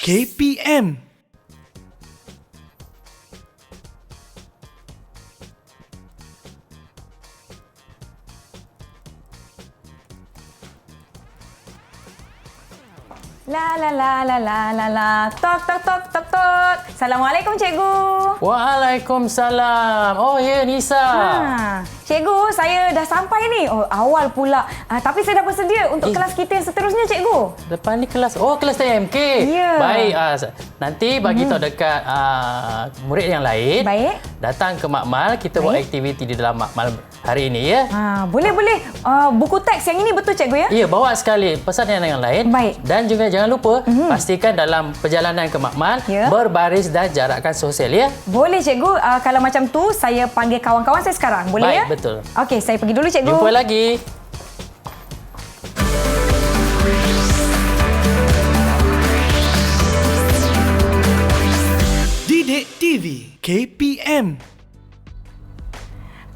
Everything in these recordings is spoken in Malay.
KPM. La la la la la la la. Tok tok tok tok tok. Assalamualaikum cikgu. Waalaikumsalam. Oh ya, Nisa. Cikgu, saya dah sampai ni. Oh, awal pula. Tapi saya dah bersedia untuk kelas kita yang seterusnya, cikgu. Depan ni kelas. Oh, kelas TMK. Ya. Baik. Nanti bagi tahu dekat murid yang lain. Baik. Datang ke Makmal, kita buat aktiviti di dalam Makmal hari ini ya. Boleh. Buku teks yang ini betul, cikgu ya? Ya, bawa sekali pesan yang lain. Baik. Dan juga jangan lupa pastikan dalam perjalanan ke Makmal berbaris dan jarakkan sosial ya. Boleh, cikgu. Kalau macam tu, saya panggil kawan-kawan saya sekarang. Boleh Baik, ya? betul. Okey, saya pergi dulu, cikgu. Jumpa lagi. Didik TV KPM.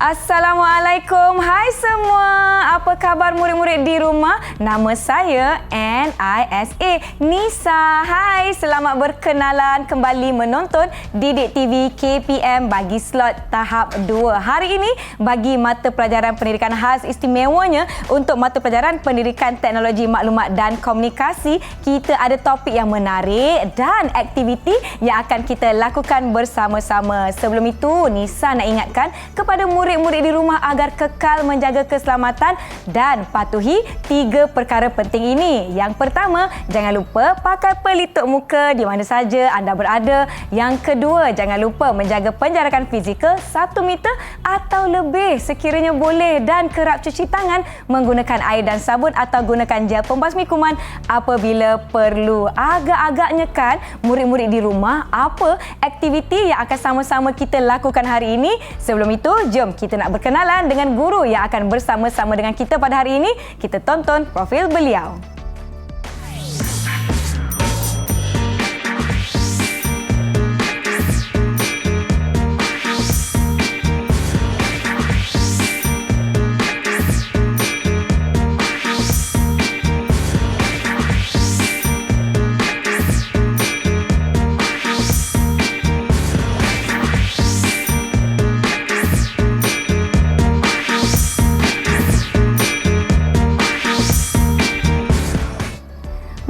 Assalamualaikum. Hai semua. Apa khabar murid-murid di rumah? Nama saya Nisa, Nisa. Hai, selamat berkenalan kembali menonton Didik TV KPM bagi slot tahap 2. Hari ini bagi mata pelajaran pendidikan khas istimewanya untuk mata pelajaran pendidikan teknologi maklumat dan komunikasi, kita ada topik yang menarik dan aktiviti yang akan kita lakukan bersama-sama. Sebelum itu, Nisa nak ingatkan kepada murid-murid di rumah agar kekal menjaga keselamatan dan patuhi 3 perkara penting ini. Yang pertama, jangan lupa pakai pelitup muka di mana saja anda berada. Yang kedua, jangan lupa menjaga penjarakan fizikal 1 meter atau lebih sekiranya boleh, dan kerap cuci tangan menggunakan air dan sabun atau gunakan gel pembasmi kuman apabila perlu. Agak-agaknya kan murid-murid di rumah, apa aktiviti yang akan sama-sama kita lakukan hari ini? Sebelum itu, jom kita nak berkenalan dengan guru yang akan bersama-sama dengan kita pada hari ini. Kita tonton profil beliau.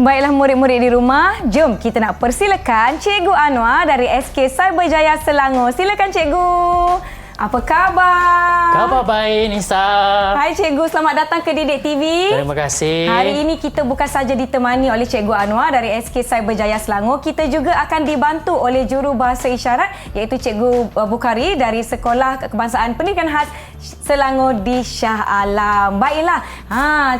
Baiklah murid-murid di rumah, jom kita nak persilakan Cikgu Anwar dari SK Cyberjaya Selangor. Silakan cikgu. Apa khabar? Khabar baik, Nisa. Hai cikgu, selamat datang ke Didik TV. Terima kasih. Hari ini kita bukan saja ditemani oleh Cikgu Anwar dari SK Cyberjaya Selangor, kita juga akan dibantu oleh juru bahasa isyarat iaitu Cikgu Bukhari dari Sekolah Kebangsaan Pendidikan Khas Selangor di Shah Alam. Baiklah,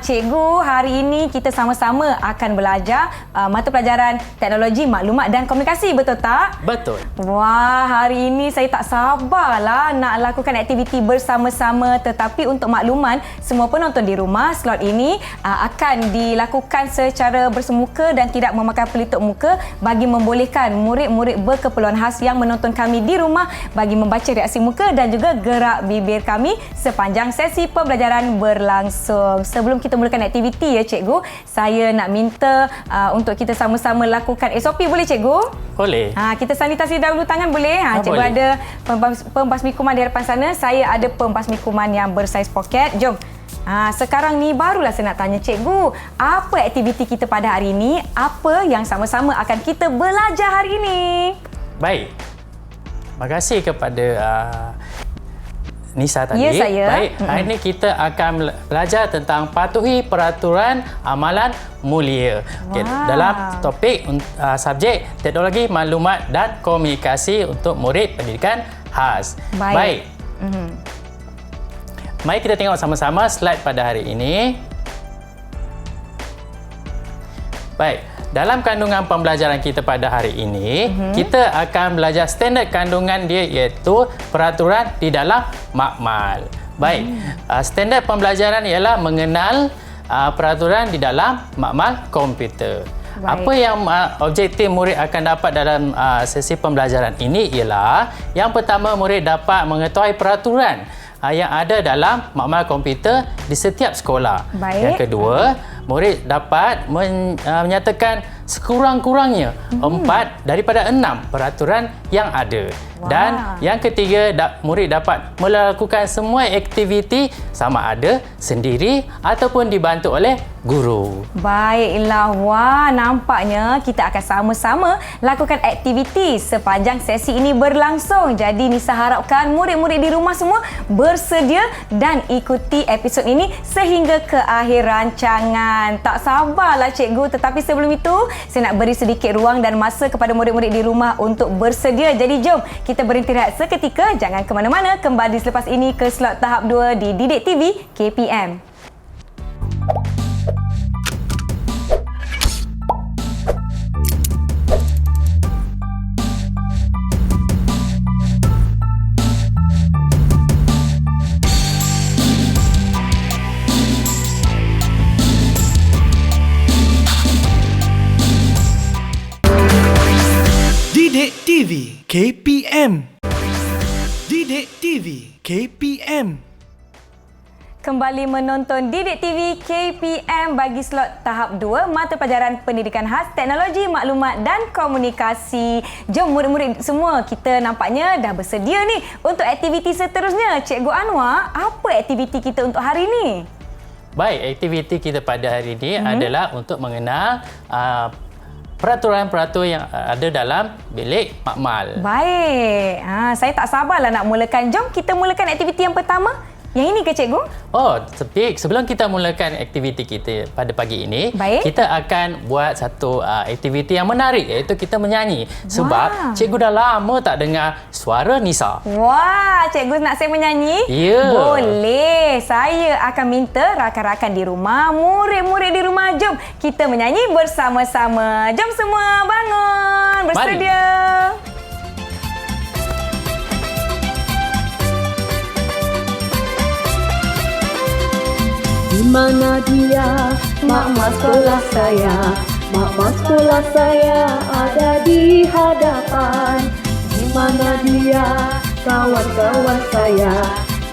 cikgu, hari ini kita sama-sama akan belajar mata pelajaran teknologi maklumat dan komunikasi, betul tak? Betul. Wah, hari ini saya tak sabarlah nak lakukan aktiviti bersama-sama. Tetapi untuk makluman semua penonton di rumah, slot ini akan dilakukan secara bersemuka dan tidak memakai pelitup muka bagi membolehkan murid-murid berkeperluan khas yang menonton kami di rumah bagi membaca reaksi muka dan juga gerak bibir kami sepanjang sesi pembelajaran berlangsung. Sebelum kita mulakan aktiviti ya cikgu, saya nak minta untuk kita sama-sama lakukan SOP, boleh cikgu? Boleh. Kita sanitasi dahulu tangan, boleh? Cikgu boleh. ada pembasmi kuman di hadapan sana, saya ada pembasmi kuman yang bersaiz poket. Jom. Sekarang ni barulah saya nak tanya cikgu, apa aktiviti kita pada hari ini? Apa yang sama-sama akan kita belajar hari ini? Baik. Terima kasih kepada Nisa tadi. Ya, saya. Baik, hari ini kita akan belajar tentang patuhi peraturan amalan mulia. Okay, dalam topik subjek teknologi maklumat dan komunikasi untuk murid pendidikan khas. Baik. Mari kita tengok sama-sama slide pada hari ini. Baik. Dalam kandungan pembelajaran kita pada hari ini, kita akan belajar standard kandungan dia iaitu peraturan di dalam makmal. Baik, standard pembelajaran ialah mengenal peraturan di dalam makmal komputer. Baik. Apa yang objektif murid akan dapat dalam sesi pembelajaran ini ialah yang pertama, murid dapat mengetahui peraturan yang ada dalam makmal komputer di setiap sekolah. Baik. Yang kedua, murid dapat menyatakan sekurang-kurangnya 4 daripada 6 peraturan yang ada. Dan yang ketiga, murid dapat melakukan semua aktiviti sama ada sendiri ataupun dibantu oleh guru. Baiklah, wah, nampaknya kita akan sama-sama lakukan aktiviti sepanjang sesi ini berlangsung. Jadi Nisa harapkan murid-murid di rumah semua bersedia dan ikuti episod ini sehingga ke akhir rancangan. Tak sabarlah cikgu, tetapi sebelum itu saya nak beri sedikit ruang dan masa kepada murid-murid di rumah untuk bersedia. Jadi jom kita berhenti rehat seketika, jangan ke mana-mana, kembali selepas ini ke slot tahap 2 di Didik TV KPM. Didik TV KPM. Didik TV KPM. Kembali menonton Didik TV KPM bagi slot tahap 2 mata pelajaran pendidikan khas teknologi maklumat dan komunikasi. Jom murid-murid semua, kita nampaknya dah bersedia ni untuk aktiviti seterusnya. Cikgu Anwar, apa aktiviti kita untuk hari ini? Baik, aktiviti kita pada hari ini adalah untuk mengenal peraturan-peraturan yang ada dalam bilik makmal. Baik, saya tak sabarlah nak mulakan. Jom kita mulakan aktiviti yang pertama. Yang ini ke cikgu? Oh, tapi sebelum kita mulakan aktiviti kita pada pagi ini, kita akan buat satu aktiviti yang menarik, iaitu kita menyanyi. Sebab cikgu dah lama tak dengar suara Nisa. Wah, cikgu nak saya menyanyi? Ya. Boleh. Saya akan minta rakan-rakan di rumah, murid-murid di rumah, jom kita menyanyi bersama-sama. Jom semua bangun, bersedia. Mari. Di mana dia, mak-mak sekolah saya? Mak-mak sekolah saya ada di hadapan. Di mana dia, kawan-kawan saya?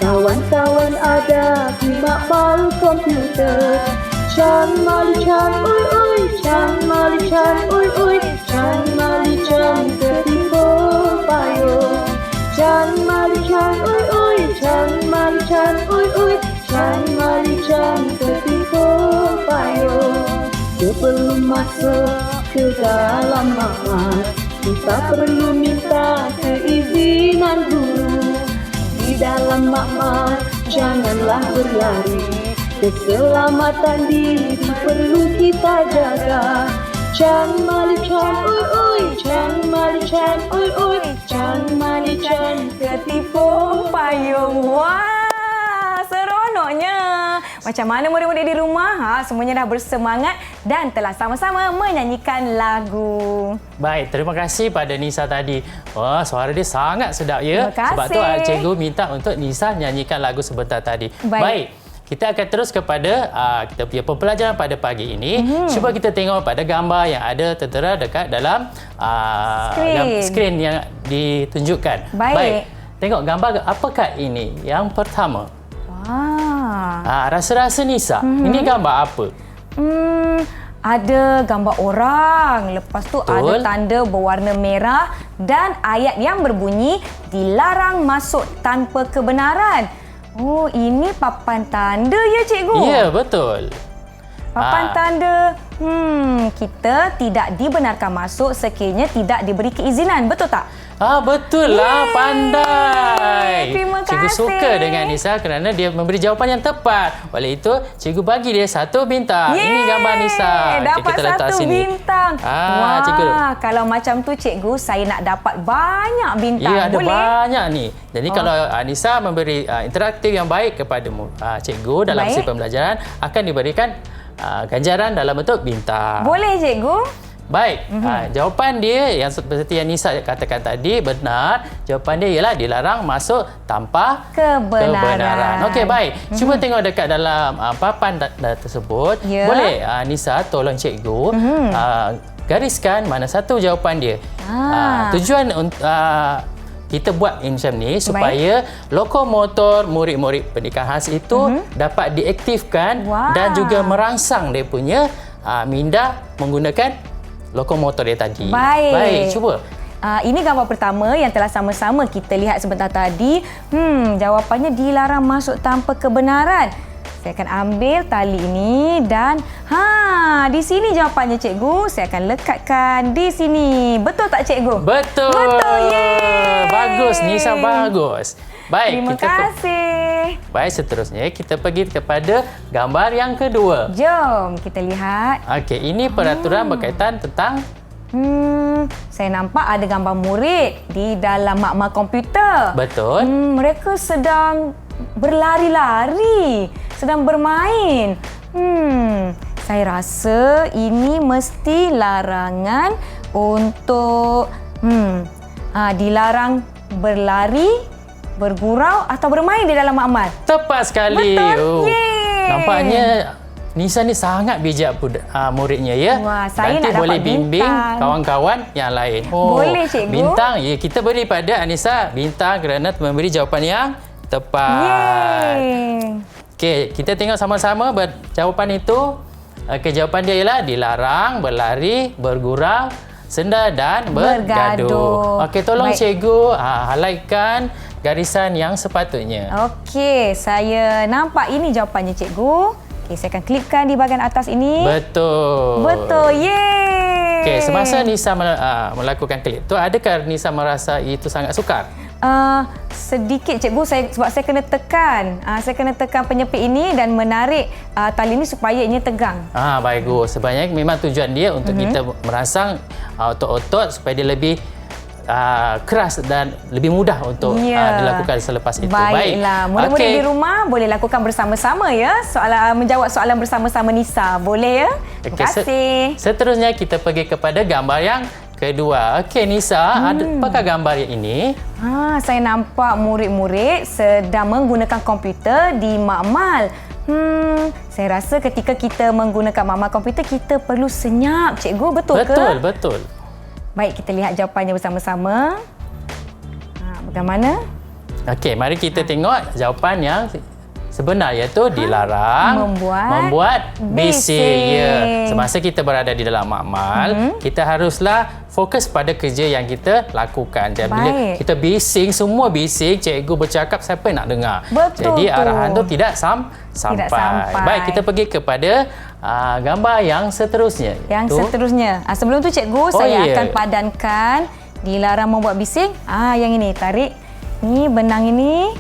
Kawan-kawan ada di makmal komputer. Chan mali chan oi oi, chan mali chan oi oi, chan mali chan ketipu payung. Chan mali chan oi oi, chan mali chan oi oi, chan mali chan ketipu payung. Sebelum masuk ke dalam makmal, kita perlu minta keizinan guru. Di dalam makmal janganlah berlari, keselamatan diri perlu kita jaga. Chan mali chan oi oi, chan mali chan oi oi, chan mali chan ketipu payung. Wah, seronoknya. Macam mana murid-murid di rumah? Semuanya dah bersemangat dan telah sama-sama menyanyikan lagu. Baik, terima kasih pada Nisa tadi. Wah, suara dia sangat sedap ya. Terima kasih. Sebab tu cikgu minta untuk Nisa nyanyikan lagu sebentar tadi. Baik. Kita akan terus kepada kita punya pembelajaran pada pagi ini. Cuba kita tengok pada gambar yang ada tertera dekat dalam skrin yang ditunjukkan. Baik. Tengok gambar apakah ini? Yang pertama. Rasa-rasa Nisa, ini gambar apa? Ada gambar orang. Lepas tu ada tanda berwarna merah dan ayat yang berbunyi dilarang masuk tanpa kebenaran. Oh, ini papan tanda ya cikgu? Ya, betul. Papan tanda, kita tidak dibenarkan masuk sekiranya tidak diberi keizinan. Betul tak? Betul lah, pandai. Terima kasih. Cikgu suka dengan Nisa kerana dia memberi jawapan yang tepat. Oleh itu, cikgu bagi dia 1 bintang. Ini gambar Nisa. Dapat kita letak 1 sini. bintang. Wah, cikgu. Kalau macam tu cikgu, saya nak dapat banyak bintang. Ya, ada boleh? banyak ni. Jadi kalau Nisa memberi interaktif yang baik kepada cikgu dalam sesi pembelajaran, akan diberikan ganjaran dalam bentuk bintang. Boleh cikgu? Baik, jawapan dia yang seperti yang Nisa katakan tadi benar. Jawapan dia ialah dilarang masuk tanpa kebenaran. Okey, baik. Cuba tengok dekat dalam papan tersebut. Boleh Nisa tolong cikgu gariskan mana satu jawapan dia. Tujuan kita buat macam ni supaya lokomotor murid-murid pendidikan khas itu dapat diaktifkan dan juga merangsang dia punya minda menggunakan lokomotor dia tadi. Baik. Cuba. Ini gambar pertama yang telah sama-sama kita lihat sebentar tadi. Jawapannya dilarang masuk tanpa kebenaran. Saya akan ambil tali ini dan di sini jawapannya cikgu. Saya akan lekatkan di sini. Betul tak cikgu? Betul. Betul. Yeay. Bagus, Nisa, bagus. Baik, Terima kasih. Baik, seterusnya kita pergi kepada gambar yang kedua. Jom kita lihat. Okey, ini peraturan berkaitan tentang Saya nampak ada gambar murid di dalam makmal komputer. betul. Mereka sedang berlari-lari, sedang bermain. Saya rasa ini mesti larangan untuk dilarang berlari, bergurau atau bermain di dalam makmal. Tepat sekali. Betul. Yeay. Nampaknya Nisa ni sangat bijak muridnya ya. Wah, saya nanti nak boleh dapat bimbing bintang. kawan-kawan yang lain. Boleh, cikgu. Bintang. Ya, kita beri pada Anissa bintang kerana memberi jawapan yang tepat. Yeay. Okey, kita tengok sama-sama jawapan itu. Okey, jawapan dia ialah dilarang berlari, bergurau, senda dan bergaduh. Okey, tolong Baik. cikgu halaikan garisan yang sepatutnya. Okey, saya nampak ini jawapannya cikgu. Okey, saya akan klipkan di bahagian atas ini. Betul. Betul. Yeay. Okey, semasa Nisa melakukan klip tu, adakah Nisa merasa itu sangat sukar? Sedikit cikgu, sebab saya kena tekan. Saya kena tekan penyepit ini dan menarik tali ini supaya ini tegang. Bagus. Sebenarnya memang tujuan dia untuk kita merangsang otot-otot supaya dia lebih keras dan lebih mudah untuk dilakukan selepas itu. Baiklah. Murid-murid di rumah boleh lakukan bersama-sama ya. Menjawab soalan bersama-sama Nisa. Boleh ya? Terima kasih. Seterusnya kita pergi kepada gambar yang kedua. Okey Nisa, apakah gambar yang ini? Saya nampak murid-murid sedang menggunakan komputer di makmal. Saya rasa ketika kita menggunakan makmal komputer, kita perlu senyap, cikgu. Betul ke? Betul. Baik, kita lihat jawapannya bersama-sama. Bagaimana? Okey, mari kita tengok jawapan yang sebenar, iaitu dilarang membuat bising. Ya. Semasa kita berada di dalam makmal, kita haruslah fokus pada kerja yang kita lakukan. Jadi bila kita bising, semua bising, cikgu bercakap, siapa yang nak dengar? Betul. Jadi arahan tu tidak sampai. Baik, kita pergi kepada gambar yang seterusnya. Seterusnya. Sebelum tu cikgu, saya akan padankan dilarang membuat bising. Yang ini, tarik ni benang ini.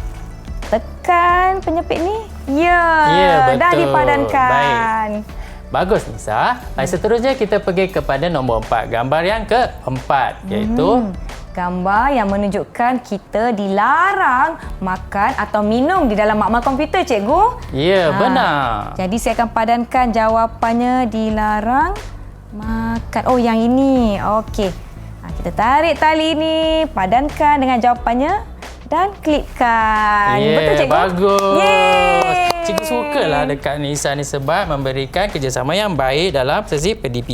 Tekan penyepit ni. Ya, dah dipadankan. Baik. Bagus Nisa. Seterusnya kita pergi kepada nombor 4. Gambar yang keempat, iaitu gambar yang menunjukkan kita dilarang makan atau minum di dalam makmal komputer, cikgu. Ya, benar. Jadi saya akan padankan jawapannya dilarang makan. Oh, yang ini. Okey. Kita tarik tali ini, padankan dengan jawapannya dan klikkan. Betul cikgu? Bagus. Yeay. Cikgu sukalah dekat Nisa ni sebab memberikan kerjasama yang baik dalam sesi PDP.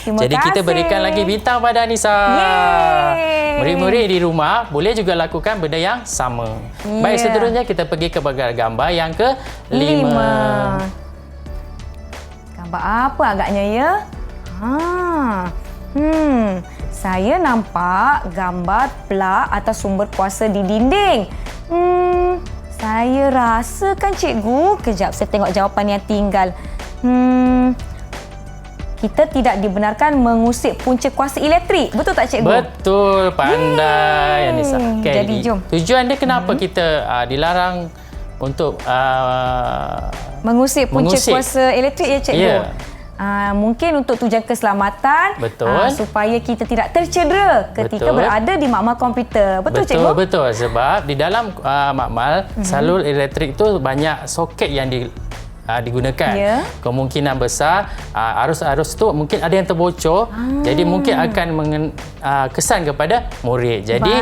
Jadi kita berikan lagi bintang pada Nisa. Yeay. Murid-murid di rumah boleh juga lakukan benda yang sama. Baik, seterusnya kita pergi ke gambar yang ke-5. Gambar apa agaknya ya? Saya nampak gambar plug atau sumber kuasa di dinding. Saya rasakan cikgu. Kejap, saya tengok jawapan yang tinggal. Kita tidak dibenarkan mengusik punca kuasa elektrik. Betul tak cikgu? Betul, pandai Anissa. Okay, jadi jom. Tujuan dia kenapa kita dilarang untuk mengusik punca kuasa elektrik ya cikgu? Yeah. Mungkin untuk tujuan keselamatan. Betul. Supaya kita tidak tercedera ketika berada di makmal komputer. Betul cikgu? Betul. Sebab di dalam makmal, salur elektrik itu banyak soket yang digunakan. Yeah. Kemungkinan besar arus-arus tu mungkin ada yang terbocor. Jadi mungkin akan kesan kepada murid. Jadi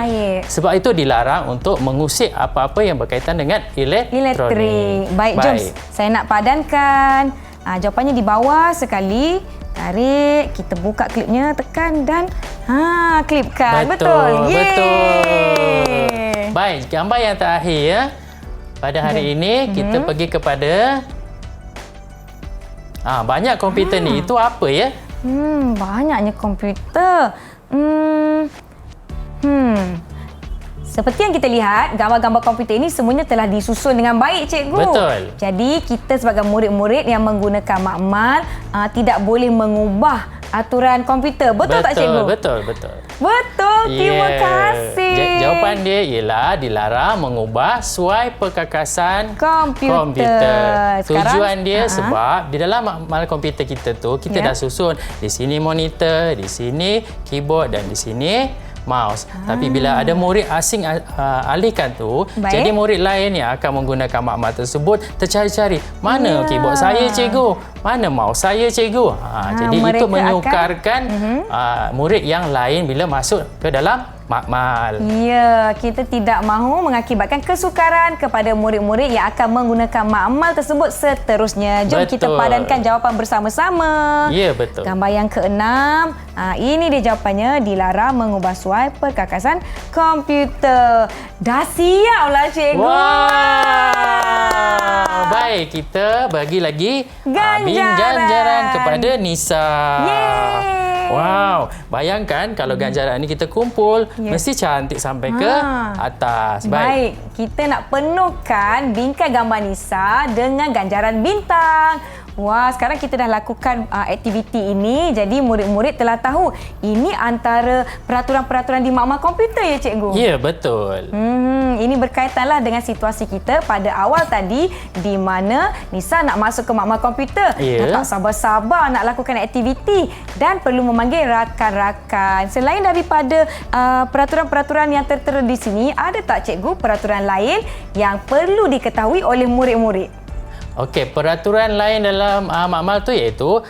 sebab itu dilarang untuk mengusik apa-apa yang berkaitan dengan elektronik. Baik, jom. Saya nak padankan. Jawapannya di bawah sekali. Tarik, kita buka klipnya, tekan dan klipkan. Betul. Baik, gambar yang terakhir ya. Pada hari ini kita pergi kepada banyak komputer ni. Itu apa ya? Banyaknya komputer. Seperti yang kita lihat, gambar-gambar komputer ini semuanya telah disusun dengan baik, cikgu. Betul. Jadi, kita sebagai murid-murid yang menggunakan makmal tidak boleh mengubah aturan komputer. Betul tak, cikgu? Betul. Betul, terima kasih. Jawapan dia ialah dilarang mengubah suai perkakasan komputer. Tujuan dia sebab di dalam makmal komputer kita tu, kita dah susun di sini monitor, di sini keyboard dan di sini mouse. Tapi bila ada murid asing alihkan tu, jadi murid lain yang akan menggunakan makmal tersebut tercari-cari, mana keyboard saya, cikgu? Mana mouse saya, cikgu? Jadi itu menyukarkan murid yang lain bila masuk ke dalam makmal. Ya, kita tidak mahu mengakibatkan kesukaran kepada murid-murid yang akan menggunakan makmal tersebut seterusnya. Jom kita padankan jawapan bersama-sama. Ya, betul. Gambar yang ke-6. Ini dia jawapannya, dilarang mengubah suai perkakasan komputer. Dah siaplah, cikgu. Wow. Baik, kita bagi lagi ganjaran kepada Nisa. Yeay. Wow, bayangkan kalau ganjaran ini kita kumpul, mesti cantik sampai ke atas. Baik, kita nak penuhkan bingkai gambar Nisa dengan ganjaran bintang. Wah, sekarang kita dah lakukan aktiviti ini, jadi murid-murid telah tahu ini antara peraturan-peraturan di makmal komputer, ya, cikgu? Ya, betul. Ini berkaitanlah dengan situasi kita pada awal tadi, di mana Nisa nak masuk ke makmal komputer. Tak sabar-sabar nak lakukan aktiviti dan perlu memanggil rakan-rakan. Selain daripada peraturan-peraturan yang tertera di sini, ada tak, cikgu, peraturan lain yang perlu diketahui oleh murid-murid? Okey, peraturan lain dalam makmal tu iaitu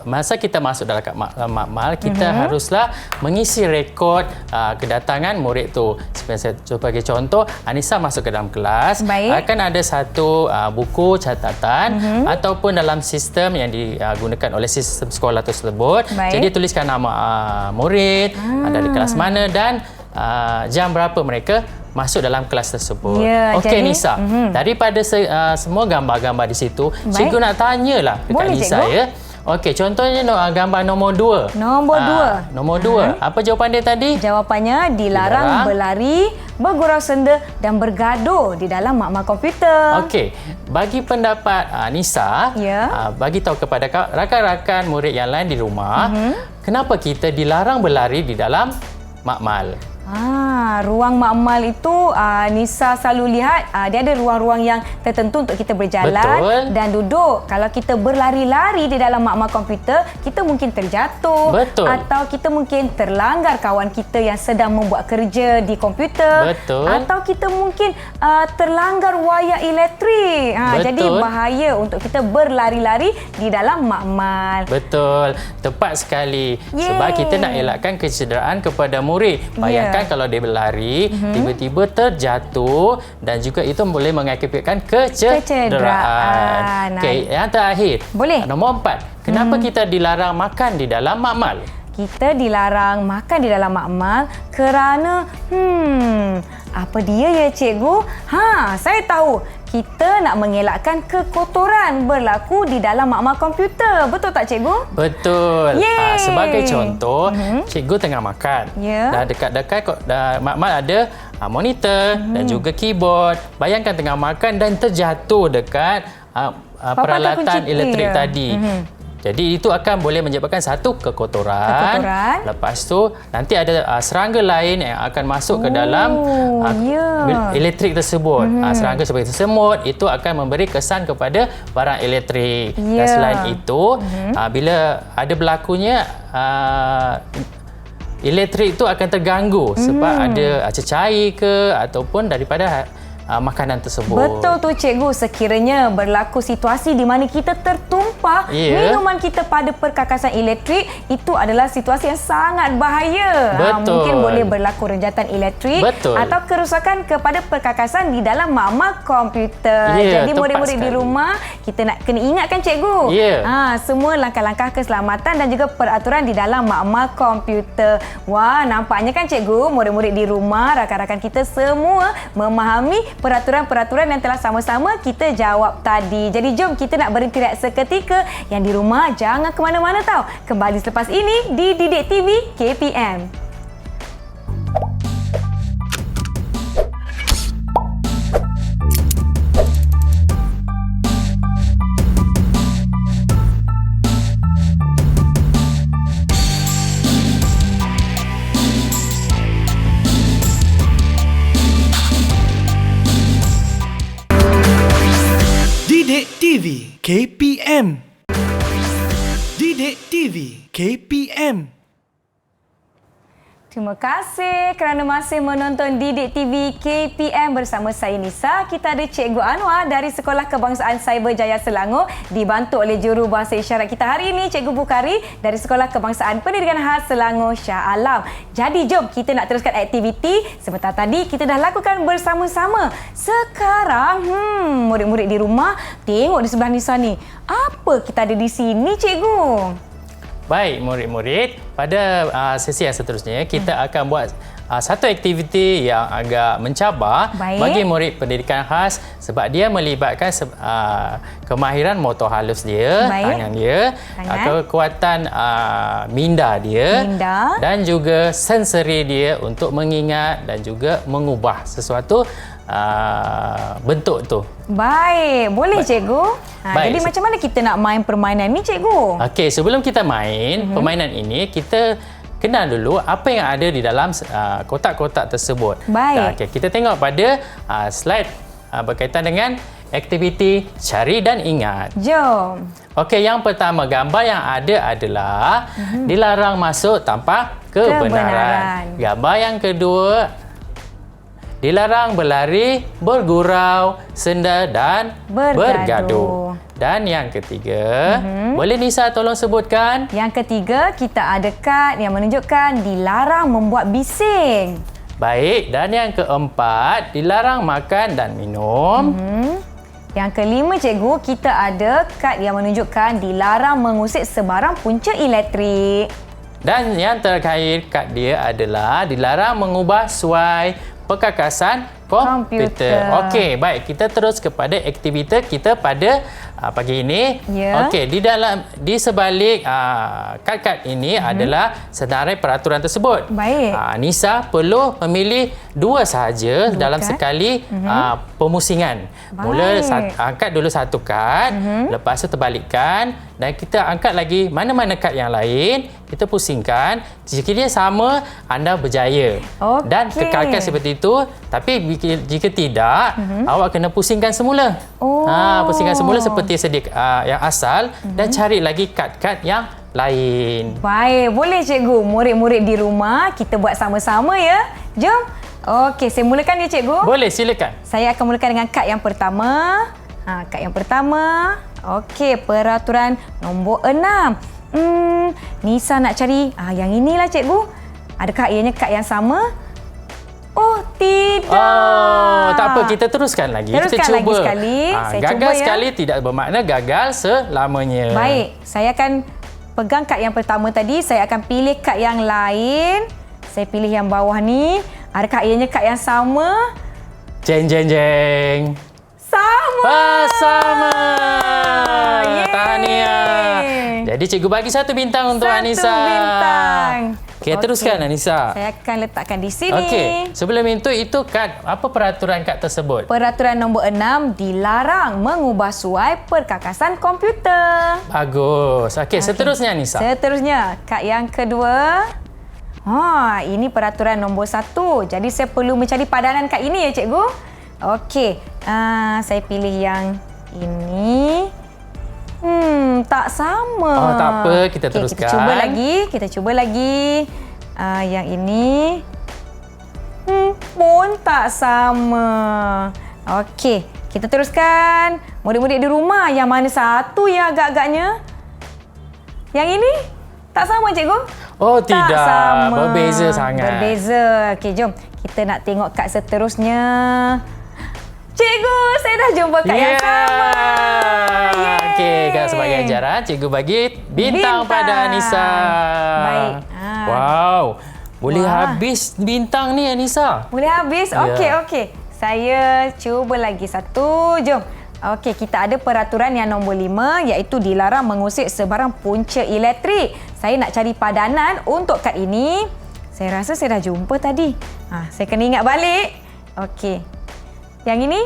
masa kita masuk dalam makmal, kita haruslah mengisi rekod kedatangan murid tu. Sebagai contoh, Anissa masuk ke dalam kelas, akan ada satu buku catatan ataupun dalam sistem yang digunakan oleh sistem sekolah tersebut. Jadi tuliskan nama murid, dari kelas mana dan jam berapa mereka masuk dalam kelas tersebut. Okey, Nisa, daripada semua gambar-gambar di situ, cikgu nak tanyalah dekat Nisa, ya. Okey, contohnya gambar nombor 2. Nombor 2. Apa jawapan dia tadi? Jawapannya dilarang berlari, bergurau senda dan bergaduh di dalam makmal komputer. Okey, bagi pendapat Nisa, bagi tahu kepada rakan-rakan murid yang lain di rumah, kenapa kita dilarang berlari di dalam makmal? Ruang makmal itu Nisa selalu lihat dia ada ruang-ruang yang tertentu untuk kita berjalan dan duduk. Kalau kita berlari-lari di dalam makmal komputer, kita mungkin terjatuh atau kita mungkin terlanggar kawan kita yang sedang membuat kerja di komputer atau kita mungkin terlanggar wayar elektrik. Jadi bahaya untuk kita berlari-lari di dalam makmal. Betul, tepat sekali. Sebab kita nak elakkan kecederaan kepada murid. Bayangkan kalau dia berlari, tiba-tiba terjatuh dan juga itu boleh mengakibatkan kecederaan. Okey, yang terakhir. Nombor 4. Kenapa kita dilarang makan di dalam makmal? Kita dilarang makan di dalam makmal kerana apa dia, ya, cikgu? Saya tahu. Kita nak mengelakkan kekotoran berlaku di dalam makmal komputer. Betul tak, cikgu? Betul. Sebagai contoh, cikgu tengah makan. Dan dekat-dekat makmal ada monitor dan juga keyboard. Bayangkan tengah makan dan terjatuh dekat peralatan elektrik tadi. Jadi itu akan boleh menyebabkan satu kekotoran. Lepas tu nanti ada serangga lain yang akan masuk ke dalam elektrik tersebut. Serangga seperti semut itu akan memberi kesan kepada barang elektrik. Dan selain itu, bila ada berlakunya elektrik itu akan terganggu sebab ada cecair ke ataupun daripada makanan tersebut. Betul tu, cikgu. Sekiranya berlaku situasi di mana kita tertumpah minuman kita pada perkakasan elektrik, itu adalah situasi yang sangat bahaya. Mungkin boleh berlaku renjatan elektrik atau kerusakan kepada perkakasan di dalam makmal komputer. Jadi murid-murid di rumah, kita nak kena ingatkan, cikgu. Semua langkah-langkah keselamatan dan juga peraturan di dalam makmal komputer. Wah, nampaknya kan, cikgu, murid-murid di rumah, rakan-rakan kita semua memahami peraturan-peraturan yang telah sama-sama kita jawab tadi. Jadi jom kita nak berhenti rehat seketika. Yang di rumah jangan ke mana-mana tau. Kembali selepas ini di Didik TV KPM. Didik TV KPM. Didik TV KPM. Terima kasih kerana masih menonton Didik TV KPM bersama saya Nisa. Kita ada Cikgu Anwar dari Sekolah Kebangsaan Cyberjaya Selangor dibantu oleh juru bahasa isyarat kita hari ini Cikgu Bukhari dari Sekolah Kebangsaan Pendidikan Khas Selangor Shah Alam. Jadi jom kita nak teruskan aktiviti sebentar tadi kita dah lakukan bersama-sama. Sekarang murid-murid di rumah tengok di sebelah Nisa ni. Apa kita ada di sini Cikgu? Baik, murid-murid, pada sesi yang seterusnya kita akan buat satu aktiviti yang agak mencabar bagi murid pendidikan khas sebab dia melibatkan kemahiran motor halus dia, tangan dia, kekuatan minda dia dan juga sensori dia untuk mengingat dan juga mengubah sesuatu bentuk tu. Baik, boleh cikgu. Jadi macam mana kita nak main permainan ni cikgu? Okey, sebelum kita main permainan ini, kita kenal dulu apa yang ada di dalam kotak-kotak tersebut. Baik. Okey, kita tengok pada slide berkaitan dengan aktiviti cari dan ingat. Jom. Okey, yang pertama gambar yang ada adalah dilarang masuk tanpa kebenaran. Gambar yang kedua, dilarang berlari, bergurau, senda dan bergaduh. Dan yang ketiga, boleh Nisa tolong sebutkan? Yang ketiga, kita ada kad yang menunjukkan dilarang membuat bising. Baik, dan yang keempat, dilarang makan dan minum. Yang kelima cikgu, kita ada kad yang menunjukkan dilarang mengusik sebarang punca elektrik. Dan yang terakhir, kad dia adalah dilarang mengubah suai perkakasan komputer. Okey, baik, kita terus kepada aktiviti kita pada pagi ini. Okey, di sebalik kad-kad ini adalah senarai peraturan tersebut. Baik. Nisa perlu memilih dua sahaja dalam sekali pemusingan. Mula angkat dulu satu kad, lepas tu terbalikkan dan kita angkat lagi mana-mana kad yang lain, kita pusingkan. Jika dia sama, anda berjaya. Dan kekalkan seperti itu. Tapi jika tidak, awak kena pusingkan semula. Pusingkan semula seperti sedia yang asal dan cari lagi kad-kad yang lain. Baik, boleh cikgu. Murid-murid di rumah kita buat sama-sama ya. Jom. Okey, saya mulakan ya cikgu. Boleh, silakan. Saya akan mulakan dengan kad yang pertama. Kad yang pertama. Okey, peraturan nombor 6. Nisa nak cari yang inilah cikgu. Adakah ianya kad yang sama? Oh, tidak. Tak apa, kita teruskan lagi. Teruskan kita cuba. Lagi sekali. Saya gagal cuba, sekali tidak bermakna gagal selamanya. Baik, saya akan pegang kad yang pertama tadi. Saya akan pilih kad yang lain. Saya pilih yang bawah ni. Adakah ianya kad yang sama? Jeng, jeng, jeng. Sama. Sama. Tahniah. Jadi cikgu bagi satu bintang untuk Anissa. Satu bintang. Okey, teruskan Anissa. Saya akan letakkan di sini. Okey, sebelum itu kad, apa peraturan kad tersebut? Peraturan nombor 6, dilarang mengubah suai perkakasan komputer. Bagus. Okey, seterusnya Anissa. Seterusnya, kad yang kedua. Ini peraturan nombor 1. Jadi saya perlu mencari padanan kad ini ya cikgu. Okey, saya pilih yang ini. Tak sama. Tak apa, kita teruskan. Kita cuba lagi. Yang ini pun tak sama. Okey, kita teruskan. Murid-murid di rumah, yang mana satu yang agak-agaknya? Yang ini? Tak sama cikgu? Oh, tidak. Tak sama. Berbeza sangat. Berbeza. Okey, jom. Kita nak tengok kad seterusnya. Cikgu, saya dah jumpa kad yang sama. Okey, sebagai ganjaran, cikgu bagi bintang pada Anissa. Baik. Wow. Boleh habis bintang ni Anissa. Boleh habis? Okey, okey. Saya cuba lagi satu. Jom. Okey, kita ada peraturan yang nombor 5 iaitu dilarang mengusik sebarang punca elektrik. Saya nak cari padanan untuk kad ini. Saya rasa saya dah jumpa tadi. Saya kena ingat balik. Okey. Yang ini?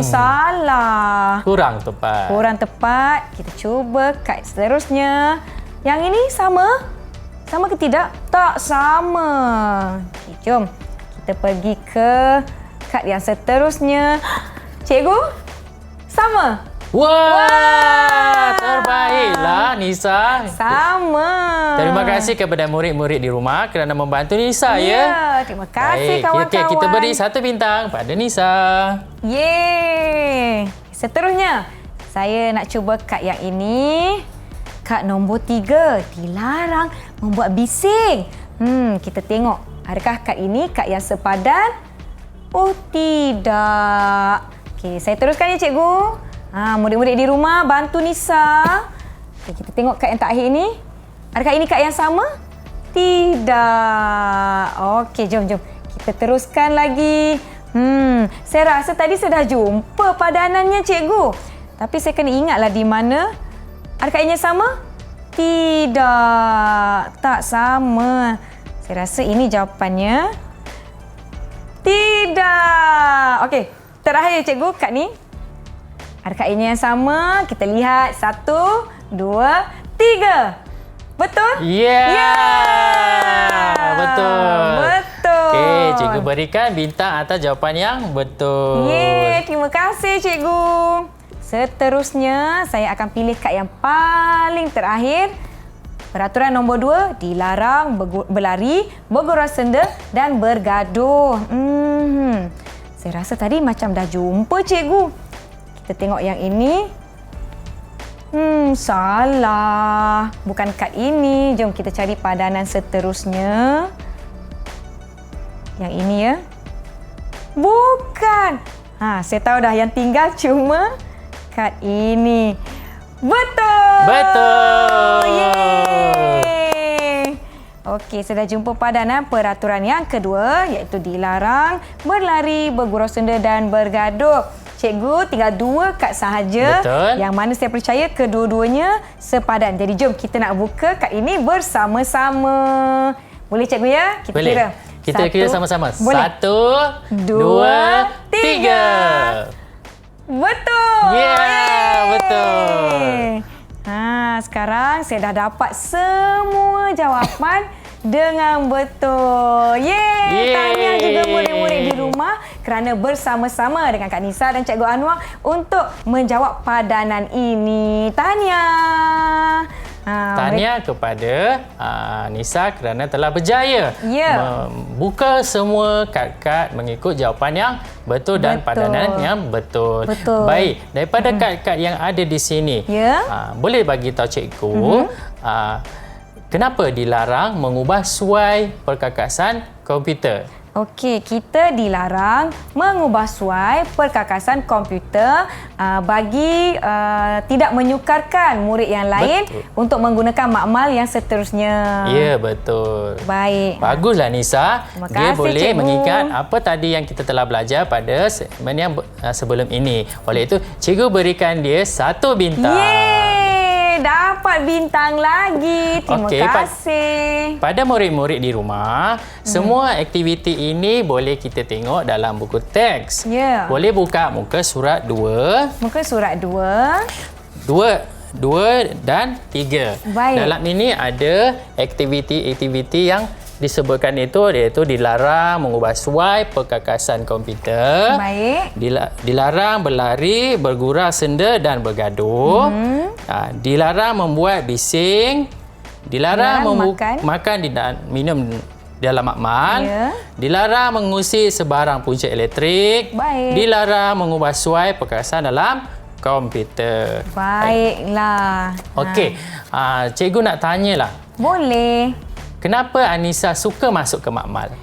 Salah. Kurang tepat. Kurang tepat. Kita cuba kad seterusnya. Yang ini sama? Sama ke tidak? Tak sama. Okey, jom. Kita pergi ke kad yang seterusnya. Cikgu? Sama? Wah, terbaiklah Nisa. Sama. Terima kasih kepada murid-murid di rumah kerana membantu Nisa ya. Terima kasih Baik, kawan-kawan. kita beri 1 bintang pada Nisa. Yeay. Seterusnya, saya nak cuba kad yang ini. Kad nombor 3, dilarang membuat bising. Kita tengok, adakah kad ini kad yang sepadan? Oh, tidak. Okey, saya teruskan ya cikgu. Murid-murid di rumah bantu Nisa. Okey, kita tengok kad yang terakhir ini. Adakah ini kad yang sama? Tidak. Okey, jom. Kita teruskan lagi. Saya rasa tadi saya dah jumpa padanannya cikgu. Tapi saya kena ingatlah di mana. Adakah ini sama? Tidak. Tak sama. Saya rasa ini jawapannya. Tidak. Okey, terakhir cikgu kad ni. Adakah ini yang sama? Kita lihat. 1, 2, 3. Betul? Ya. Betul. Betul. Okey, cikgu berikan bintang atas jawapan yang betul. Terima kasih cikgu. Seterusnya, saya akan pilih kad yang paling terakhir. Peraturan nombor 2, dilarang berlari, bergurau senda dan bergaduh. Saya rasa tadi macam dah jumpa cikgu. Kita tengok yang ini. Salah. Bukan kad ini. Jom kita cari padanan seterusnya. Yang ini ya. Bukan. Saya tahu dah yang tinggal cuma kad ini. Betul. Betul. Yeay. Okey, saya dah jumpa padanan peraturan yang kedua iaitu dilarang berlari, bergurau senda dan bergaduh. Cikgu, tinggal 2 kad sahaja. Betul. Yang mana saya percaya kedua-duanya sepadan. Jadi jom kita nak buka kad ini bersama-sama. Boleh cikgu ya? Kita Boleh. kira. Kita kira sama-sama. Boleh. 1, 2, 3. Betul. Betul. Sekarang saya dah dapat semua jawapan dengan betul. Tahniah juga murid-murid di rumah kerana bersama-sama dengan Kak Nisa dan Cikgu Anwar untuk menjawab padanan ini. Tahniah. Tahniah kepada Nisa kerana telah berjaya membuka semua kad-kad mengikut jawapan yang betul dan padanan yang betul. Baik, daripada kad-kad yang ada di sini, boleh bagi tahu cikgu kenapa dilarang mengubah suai perkakasan komputer? Okey, kita dilarang mengubah suai perkakasan komputer bagi tidak menyukarkan murid yang lain untuk menggunakan makmal yang seterusnya. Ya, betul. Baik. Baguslah Nisa. Terima Dia kasih, boleh cikgu. mengingat apa tadi yang kita telah belajar pada segmen yang sebelum ini. Oleh itu, cikgu berikan dia 1 bintang. Dapat bintang lagi. Terima kasih. Pada murid-murid di rumah, semua aktiviti ini boleh kita tengok dalam buku teks. Boleh buka muka surat 2. Muka surat 2. 2 dan 3. Baik. Dalam ini ada aktiviti-aktiviti yang disebutkan itu iaitu dilarang mengubah suai perkakasan komputer. Baik. Dilarang berlari, bergurau senda dan bergaduh. Dilarang membuat bising. Dilarang makan dan minum dalam makmal. Dilarang mengusik sebarang punca elektrik. Baik. Dilarang mengubah suai perkakasan dalam komputer. Baiklah. Okey. Cikgu nak tanyalah. Boleh. Kenapa Anissa suka masuk ke makmal?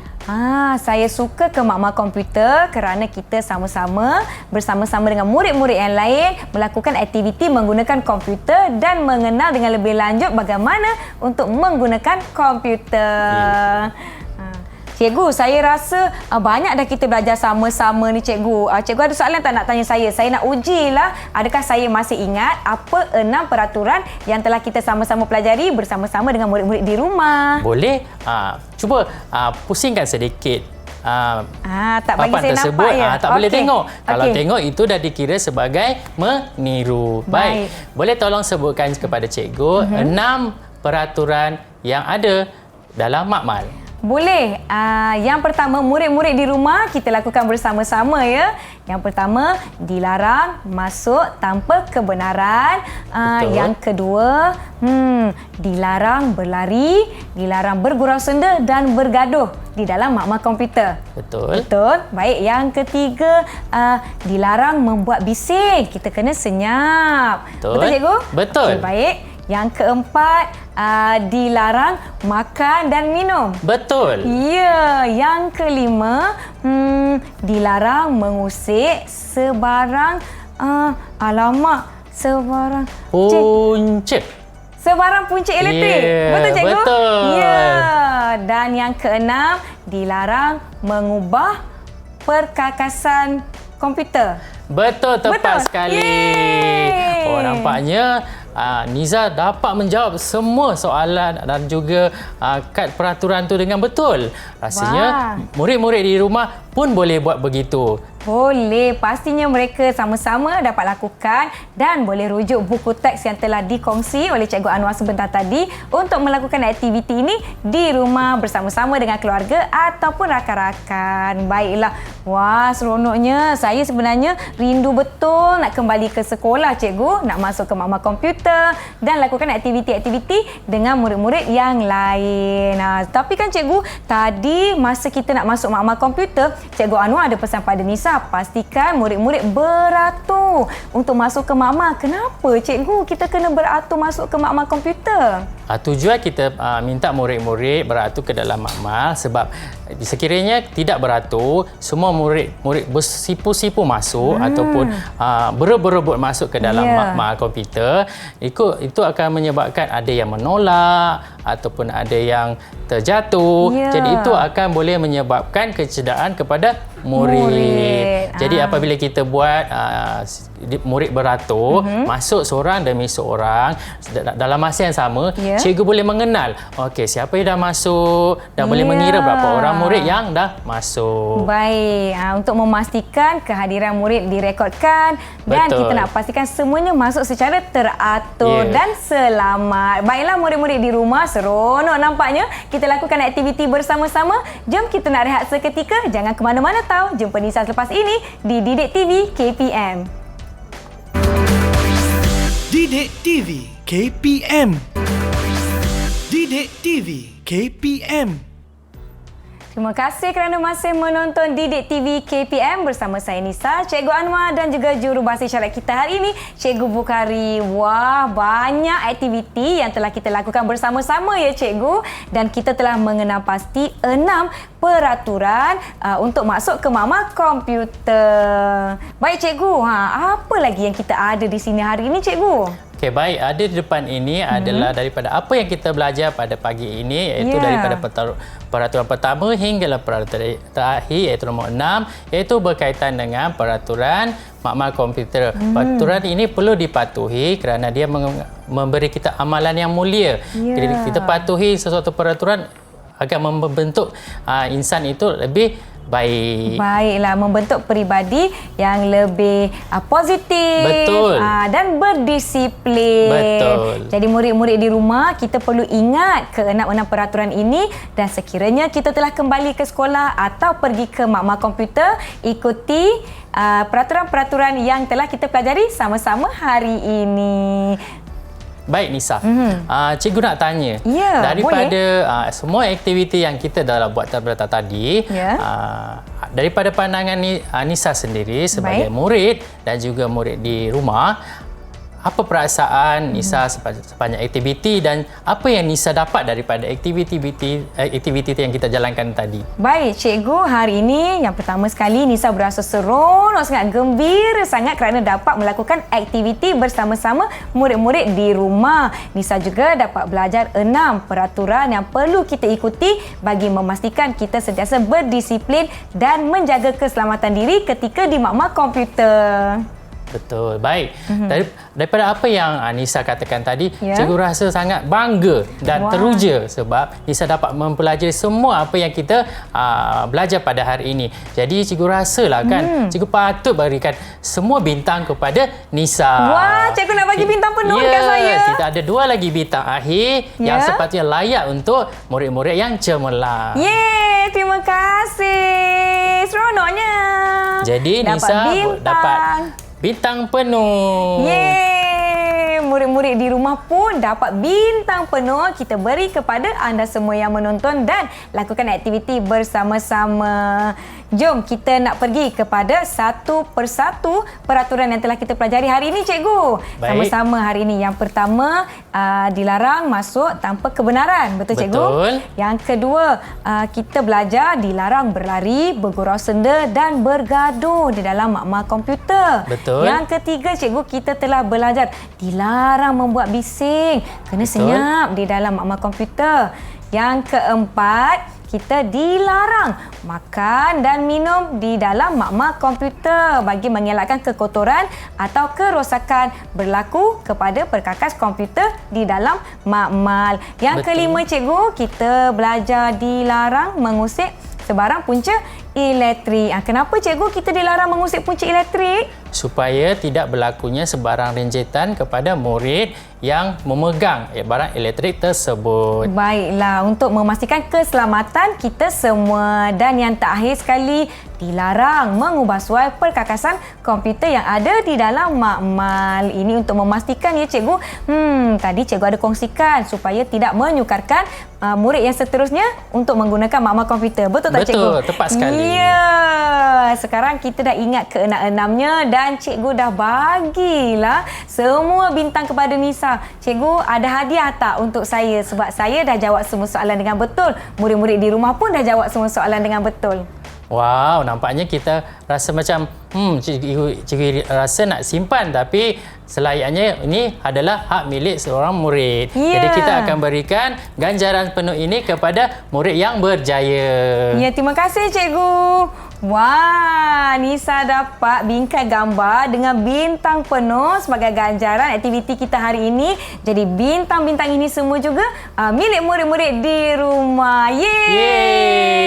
Saya suka ke makmal komputer kerana kita sama-sama bersama-sama dengan murid-murid yang lain melakukan aktiviti menggunakan komputer dan mengenal dengan lebih lanjut bagaimana untuk menggunakan komputer. Cikgu, saya rasa banyak dah kita belajar sama-sama ni cikgu. Cikgu ada soalan tak nak tanya saya? Saya nak ujilah adakah saya masih ingat apa 6 peraturan yang telah kita sama-sama pelajari bersama-sama dengan murid-murid di rumah. Boleh? Cuba pusingkan sedikit tak bagi papan saya tersebut. nampak ya. Tak boleh tengok. Kalau Okey. tengok itu dah dikira sebagai meniru. Baik. Boleh tolong sebutkan kepada cikgu 6 peraturan yang ada dalam makmal. Boleh. Yang pertama, murid-murid di rumah kita lakukan bersama-sama ya. Yang pertama, dilarang masuk tanpa kebenaran. Betul. Yang kedua, dilarang berlari, dilarang bergurau senda dan bergaduh di dalam makmal komputer. Betul. Betul. Baik, yang ketiga, dilarang membuat bising. Kita kena senyap. Betul. Betul cikgu? Betul. Okey, baik. Yang keempat, dilarang makan dan minum. Betul. Ya, yang kelima, dilarang mengusik sebarang sebarang punca elektrik. Yeah, Betul cikgu? betul. Ya. Dan yang keenam, dilarang mengubah perkakasan komputer. Betul, tepat Betul. sekali. Yeay. Nampaknya Niza dapat menjawab semua soalan dan juga kad peraturan tu dengan betul. Rasanya murid-murid di rumah pun boleh buat begitu. Boleh, pastinya mereka sama-sama dapat lakukan dan boleh rujuk buku teks yang telah dikongsi oleh Cikgu Anwar sebentar tadi untuk melakukan aktiviti ini di rumah bersama-sama dengan keluarga ataupun rakan-rakan. Baiklah, wah seronoknya. Saya sebenarnya rindu betul nak kembali ke sekolah cikgu, nak masuk ke makmal komputer dan lakukan aktiviti-aktiviti dengan murid-murid yang lain. Tapi kan cikgu, tadi masa kita nak masuk makmal komputer, Cikgu Anwar ada pesan pada Nisa, pastikan murid-murid beratur untuk masuk ke makmal. Kenapa cikgu kita kena beratur masuk ke makmal komputer? Tujuan kita minta murid-murid beratur ke dalam makmal sebab sekiranya tidak beratur, semua murid-murid bersipu-sipu masuk ataupun berebut-rebut masuk ke dalam makmal komputer, itu akan menyebabkan ada yang menolak ataupun ada yang terjatuh. Jadi itu akan boleh menyebabkan kecederaan kepada murid. Jadi apabila kita buat murid beratur, masuk seorang demi seorang dalam masa yang sama, cikgu boleh mengenal siapa yang dah masuk dan boleh mengira berapa orang murid yang dah masuk. Baik, untuk memastikan kehadiran murid direkodkan dan kita nak pastikan semuanya masuk secara teratur dan selamat. Baiklah murid-murid di rumah, seronok nampaknya kita lakukan aktiviti bersama-sama. Jom kita nak rehat seketika, jangan ke mana-mana tahu. Jumpa Nisa selepas ini di Didik TV KPM. Didik TV KPM. Didik TV KPM. Terima kasih kerana masih menonton Didik TV KPM bersama saya Nisa, Cikgu Anwar dan juga jurubahasa isyarat kita hari ini, Cikgu Bukhari. Wah, banyak aktiviti yang telah kita lakukan bersama-sama ya Cikgu, dan kita telah mengenal pasti 6 peraturan untuk masuk ke makmal komputer. Baik Cikgu, apa lagi yang kita ada di sini hari ini Cikgu? Okey, baik. Ada di depan ini adalah daripada apa yang kita belajar pada pagi ini, iaitu daripada peraturan pertama hinggalah peraturan terakhir, iaitu nombor 6, iaitu berkaitan dengan peraturan makmal komputer. Peraturan ini perlu dipatuhi kerana dia memberi kita amalan yang mulia. Jadi kita patuhi sesuatu peraturan agar membentuk insan itu lebih baik. Baiklah, membentuk peribadi yang lebih positif dan berdisiplin. Betul. Jadi murid-murid di rumah, kita perlu ingat ke-6 peraturan ini dan sekiranya kita telah kembali ke sekolah atau pergi ke makmal komputer, ikuti peraturan-peraturan yang telah kita pelajari sama-sama hari ini. Baik Nisa, cikgu nak tanya, daripada semua aktiviti yang kita dah buat tadi, daripada pandangan Nisa sendiri sebagai murid dan juga murid di rumah, apa perasaan Nisa sepanjang aktiviti dan apa yang Nisa dapat daripada aktiviti yang kita jalankan tadi? Baik, cikgu, hari ini yang pertama sekali Nisa berasa seronok sangat, gembira sangat kerana dapat melakukan aktiviti bersama-sama murid-murid di rumah. Nisa juga dapat belajar 6 peraturan yang perlu kita ikuti bagi memastikan kita sentiasa berdisiplin dan menjaga keselamatan diri ketika di makmal komputer. Betul. Baik. Daripada apa yang Nisa katakan tadi, Ya. cikgu rasa sangat bangga dan teruja sebab Nisa dapat mempelajari semua apa yang kita belajar pada hari ini. Jadi cikgu rasalah kan, cikgu patut berikan semua bintang kepada Nisa. Wah, cikgu nak bagi bintang penuh dekat saya. Kita ada 2 lagi bintang akhir yang sepatutnya layak untuk murid-murid yang cemerlang. Yeay, terima kasih. Seronoknya. Jadi dapat Nisa bintang. dapat bintang penuh. Yeay! Murid-murid di rumah pun dapat bintang penuh kita beri kepada anda semua yang menonton dan lakukan aktiviti bersama-sama. Jom kita nak pergi kepada satu persatu peraturan yang telah kita pelajari hari ini, cikgu. Baik. Sama-sama hari ini. Yang pertama, dilarang masuk tanpa kebenaran. Betul, cikgu? Betul. Yang kedua, kita belajar dilarang berlari, bergurau senda dan bergaduh di dalam makmal komputer. Betul. Yang ketiga, cikgu, kita telah belajar dilarang membuat bising, kena Betul. senyap di dalam makmal komputer. Yang keempat, kita dilarang makan dan minum di dalam makmal komputer bagi mengelakkan kekotoran atau kerosakan berlaku kepada perkakas komputer di dalam makmal. Yang Betul. kelima, cikgu, kita belajar dilarang mengusik sebarang punca elektrik. Kenapa, cikgu, kita dilarang mengusik punca elektrik? Supaya tidak berlakunya sebarang renjetan kepada murid yang memegang barang elektrik tersebut. Baiklah, untuk memastikan keselamatan kita semua. Dan yang terakhir sekali, dilarang mengubah suai perkakasan komputer yang ada di dalam makmal. Ini untuk memastikan ya, cikgu. Tadi cikgu ada kongsikan supaya tidak menyukarkan murid yang seterusnya untuk menggunakan makmal komputer. Betul tak, cikgu? Betul, tepat sekali. Ya. Sekarang kita dah ingat keenam-enamnya dan cikgu dah bagilah semua bintang kepada Nisa. Cikgu, ada hadiah tak untuk saya? Sebab saya dah jawab semua soalan dengan betul. Murid-murid di rumah pun dah jawab semua soalan dengan betul. Wow, nampaknya kita rasa macam cikgu rasa nak simpan, tapi selayaknya ini adalah hak milik seorang murid. Ya. Jadi kita akan berikan ganjaran penuh ini kepada murid yang berjaya. Ya, terima kasih, cikgu. Wah, Nisa dapat bingkai gambar dengan bintang penuh sebagai ganjaran aktiviti kita hari ini. Jadi bintang-bintang ini semua juga milik murid-murid di rumah. Yeay!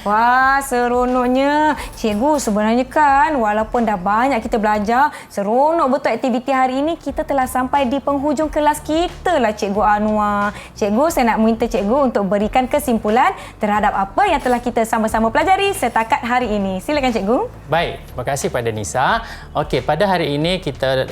Wah, seronoknya. Cikgu, sebenarnya kan walaupun dah banyak kita belajar, seronok betul aktiviti hari ini, kita telah sampai di penghujung kelas kita lah, Cikgu Anwar. Cikgu, saya nak minta cikgu untuk berikan kesimpulan terhadap apa yang telah kita sama-sama pelajari setakat hari ini. Silakan, cikgu. Baik, terima kasih pada Nisa. Okey, pada hari ini kita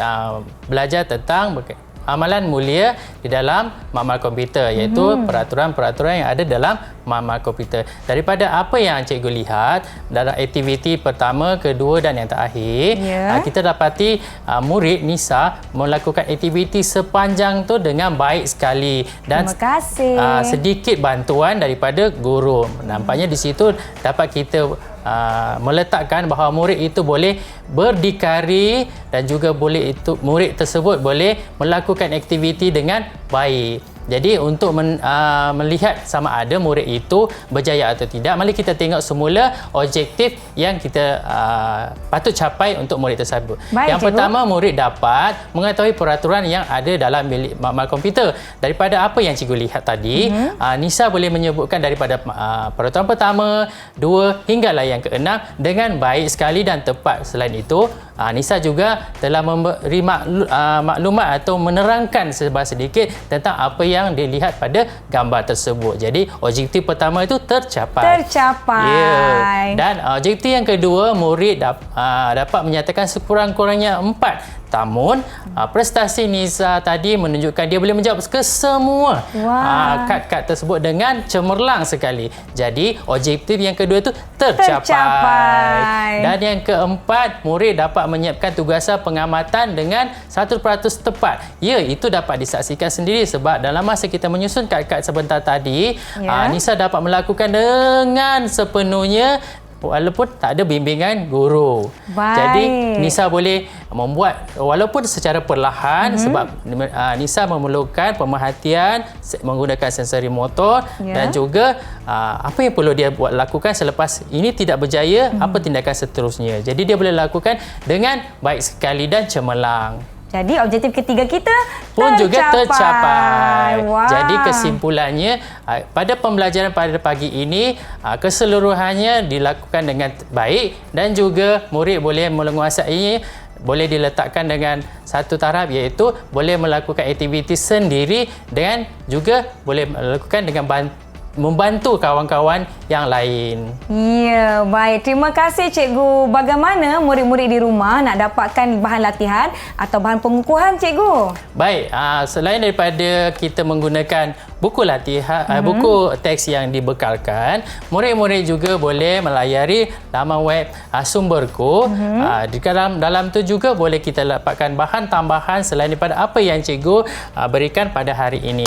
belajar tentang amalan mulia di dalam makmal komputer, iaitu peraturan-peraturan yang ada dalam makmal komputer. Daripada apa yang cikgu lihat dalam aktiviti pertama, kedua dan yang terakhir, kita dapati murid Nisa melakukan aktiviti sepanjang tu dengan baik sekali dan Terima kasih. sedikit bantuan daripada guru. Nampaknya di situ dapat kita meletakkan bahawa murid itu boleh berdikari dan juga boleh itu murid tersebut boleh melakukan aktiviti dengan baik. Jadi untuk melihat sama ada murid itu berjaya atau tidak, mari kita tengok semula objektif yang kita patut capai untuk murid tersebut. Baik, yang cikgu. pertama, murid dapat mengetahui peraturan yang ada dalam bilik makmal komputer. Daripada apa yang cikgu lihat tadi, Nisa boleh menyebutkan daripada peraturan pertama, 2 hinggalah yang keenam dengan baik sekali dan tepat. Selain itu, Nisa juga telah memberi maklumat atau menerangkan sedikit tentang apa yang dilihat pada gambar tersebut. Jadi objektif pertama itu tercapai. Tercapai. Dan objektif yang kedua, murid dapat menyatakan sekurang-kurangnya 4 Namun, prestasi Nisa tadi menunjukkan dia boleh menjawab ke semua kad-kad tersebut dengan cemerlang sekali. Jadi, objektif yang kedua itu tercapai. Dan yang keempat, murid dapat menyiapkan tugasan pengamatan dengan 100% tepat. Ya, itu dapat disaksikan sendiri sebab dalam masa kita menyusun kad-kad sebentar tadi, Nisa dapat melakukan dengan sepenuhnya walaupun tak ada bimbingan guru. Jadi Nisa boleh membuat walaupun secara perlahan sebab Nisa memerlukan pemerhatian menggunakan sensori motor dan juga apa yang perlu dia lakukan selepas ini tidak berjaya, apa tindakan seterusnya. Jadi dia boleh lakukan dengan baik sekali dan cemerlang. Jadi objektif ketiga kita pun juga tercapai. Jadi kesimpulannya pada pembelajaran pada pagi ini keseluruhannya dilakukan dengan baik dan juga murid boleh menguasainya, boleh diletakkan dengan satu taraf iaitu boleh melakukan aktiviti sendiri dan juga boleh melakukan dengan membantu kawan-kawan yang lain. Ya, baik. Terima kasih Cikgu. Bagaimana murid-murid di rumah nak dapatkan bahan latihan atau bahan pengukuhan, Cikgu? Baik, selain daripada kita menggunakan buku latihan, buku teks yang dibekalkan, murid-murid juga boleh melayari laman web Sumberku. Di dalam tu juga boleh kita dapatkan bahan tambahan selain daripada apa yang Cikgu berikan pada hari ini.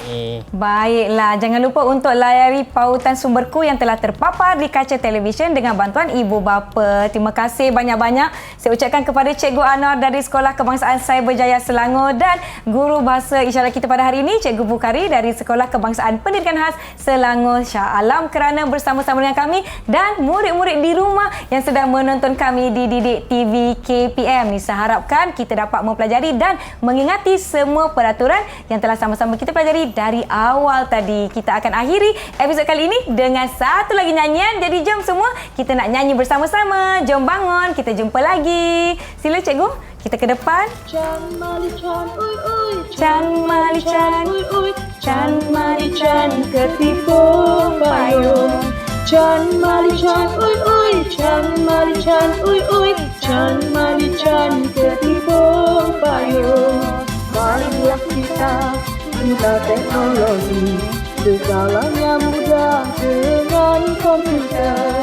Baiklah, jangan lupa untuk layari pautan Sumberku yang telah terpapar di kaca televisyen dengan bantuan ibu bapa. Terima kasih banyak-banyak saya ucapkan kepada Cikgu Anwar dari Sekolah Kebangsaan Cyberjaya Selangor dan guru bahasa isyarat kita pada hari ini Cikgu Bukhari dari Sekolah Kebangsaan Pendidikan Khas Selangor Shah Alam kerana bersama-sama dengan kami dan murid-murid di rumah yang sedang menonton kami di Didik TV KPM. Nisa harapkan kita dapat mempelajari dan mengingati semua peraturan yang telah sama-sama kita pelajari dari awal tadi. Kita akan akhiri episod kali ini dengan satu lagi nyanyian. Jadi jom semua kita nak nyanyi bersama-sama. Jom bangun, kita jumpa lagi. Sila Cikgu, kita ke depan. Chan mali chan ui ui, Chan mali chan ui ui, chan mali chan ketipu payung. Chan mali chan ui ui, chan mali chan ui ui, chan mali chan ketipu payung. Marilah kita guna teknologi, segalanya mudah dengan komputer.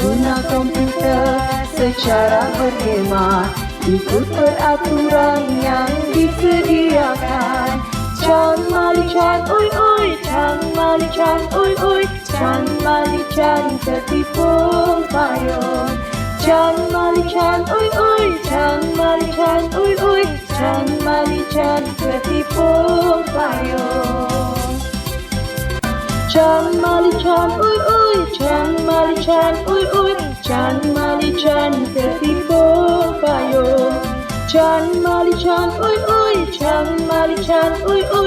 Guna komputer secara berhemat, ikut peraturan yang disediakan. Chan mali chan ui ui, chan mali chan ui ui, chan mali chan ketipu payung. Chan mali chan ui ui, chan mali chan ui ui, chan mali chan ketipu payung. Chan mali chan ui ui, chan mali chan ui ui, chan mali chan ketipu payung. Chan mali chan ui ui, chan mali chan ui ui.